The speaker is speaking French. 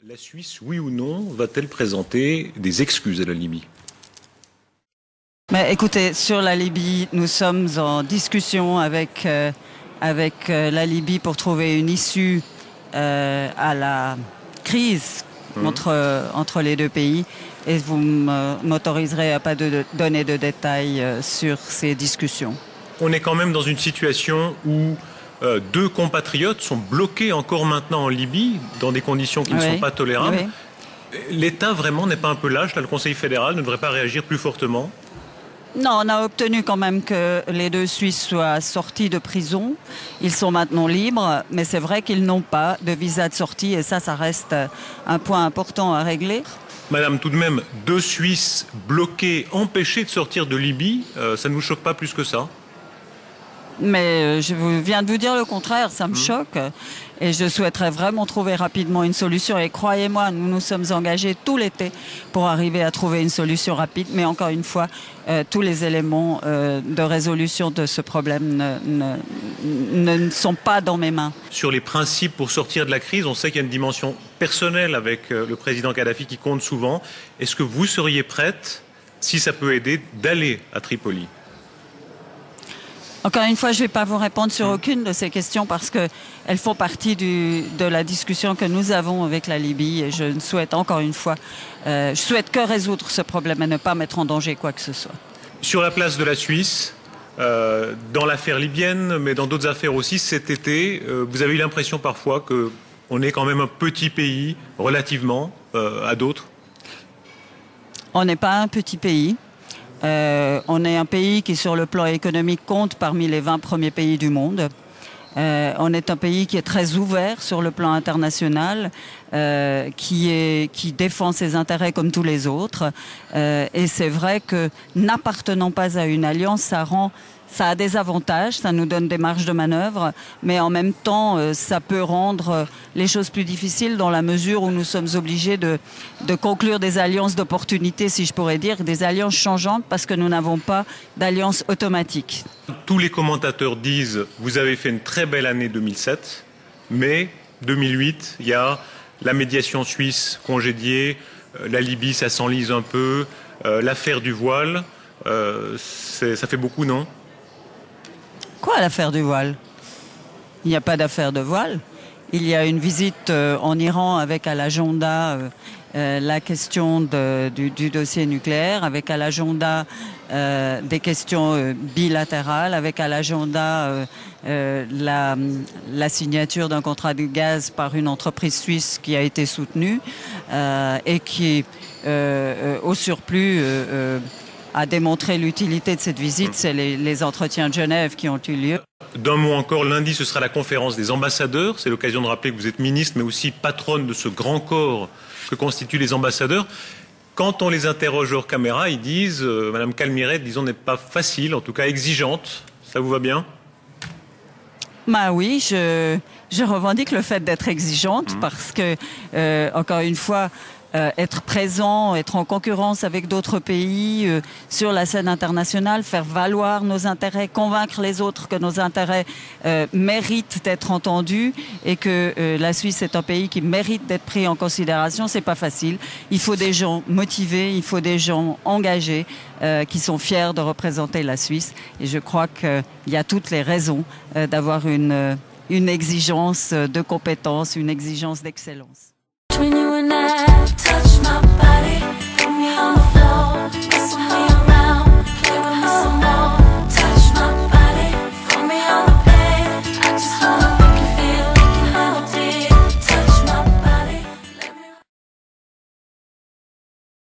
La Suisse, oui ou non, va-t-elle présenter des excuses à la Libye? Mais écoutez, sur la Libye, nous sommes en discussion avec la Libye pour trouver une issue à la crise entre les deux pays. Et vous m'autoriserez à pas donner de détails sur ces discussions. On est quand même dans une situation où deux compatriotes sont bloqués encore maintenant en Libye, dans des conditions qui ne sont pas tolérables. Oui. L'État vraiment n'est pas un peu lâche, là, le Conseil fédéral ne devrait pas réagir plus fortement? Non, on a obtenu quand même que les deux Suisses soient sortis de prison. Ils sont maintenant libres, mais c'est vrai qu'ils n'ont pas de visa de sortie et ça reste un point important à régler. Madame, tout de même, deux Suisses bloqués, empêchés de sortir de Libye, ça ne vous choque pas plus que ça? Mais je viens de vous dire le contraire, ça me choque. Et je souhaiterais vraiment trouver rapidement une solution. Et croyez-moi, nous nous sommes engagés tout l'été pour arriver à trouver une solution rapide. Mais encore une fois, tous les éléments de résolution de ce problème ne sont pas dans mes mains. Sur les principes pour sortir de la crise, on sait qu'il y a une dimension personnelle avec le président Kadhafi qui compte souvent. Est-ce que vous seriez prête, si ça peut aider, d'aller à Tripoli? Encore une fois, je ne vais pas vous répondre sur aucune de ces questions parce qu'elles font partie de la discussion que nous avons avec la Libye et je ne souhaite encore une fois, je souhaite que résoudre ce problème et ne pas mettre en danger quoi que ce soit. Sur la place de la Suisse, dans l'affaire libyenne, mais dans d'autres affaires aussi, cet été, vous avez eu l'impression parfois qu'on est quand même un petit pays relativement à d'autres? On n'est pas un petit pays. On est un pays qui, sur le plan économique, compte parmi les 20 premiers pays du monde. On est un pays qui est très ouvert sur le plan international, qui défend ses intérêts comme tous les autres. Et c'est vrai que n'appartenant pas à une alliance, ça a des avantages, ça nous donne des marges de manœuvre, mais en même temps, ça peut rendre les choses plus difficiles dans la mesure où nous sommes obligés de conclure des alliances d'opportunité, si je pourrais dire, des alliances changeantes parce que nous n'avons pas d'alliance automatique. Tous les commentateurs disent « Vous avez fait une très belle année 2007, mais 2008, il y a la médiation suisse congédiée, la Libye, ça s'enlise un peu, l'affaire du voile, ça fait beaucoup, non ?» Quoi, l'affaire du voile? Il n'y a pas d'affaire de voile. Il y a une visite en Iran avec à l'agenda la question du dossier nucléaire, avec à l'agenda des questions bilatérales, avec à l'agenda la signature d'un contrat de gaz par une entreprise suisse qui a été soutenue et qui, au surplus, a démontré l'utilité de cette visite. C'est les entretiens de Genève qui ont eu lieu. D'un mot encore, lundi, ce sera la conférence des ambassadeurs. C'est l'occasion de rappeler que vous êtes ministre, mais aussi patronne de ce grand corps que constituent les ambassadeurs. Quand on les interroge hors caméra, ils disent, Madame Calmiret, disons, n'est pas facile, en tout cas exigeante. Ça vous va bien? Bah oui, je revendique le fait d'être exigeante parce que, encore une fois, être présent, être en concurrence avec d'autres pays sur la scène internationale, faire valoir nos intérêts, convaincre les autres que nos intérêts méritent d'être entendus et que la Suisse est un pays qui mérite d'être pris en considération, c'est pas facile. Il faut des gens motivés, il faut des gens engagés qui sont fiers de représenter la Suisse et je crois qu'il y a toutes les raisons d'avoir une exigence de compétence, une exigence d'excellence. When you and I touch my body, put me on the floor, kiss me on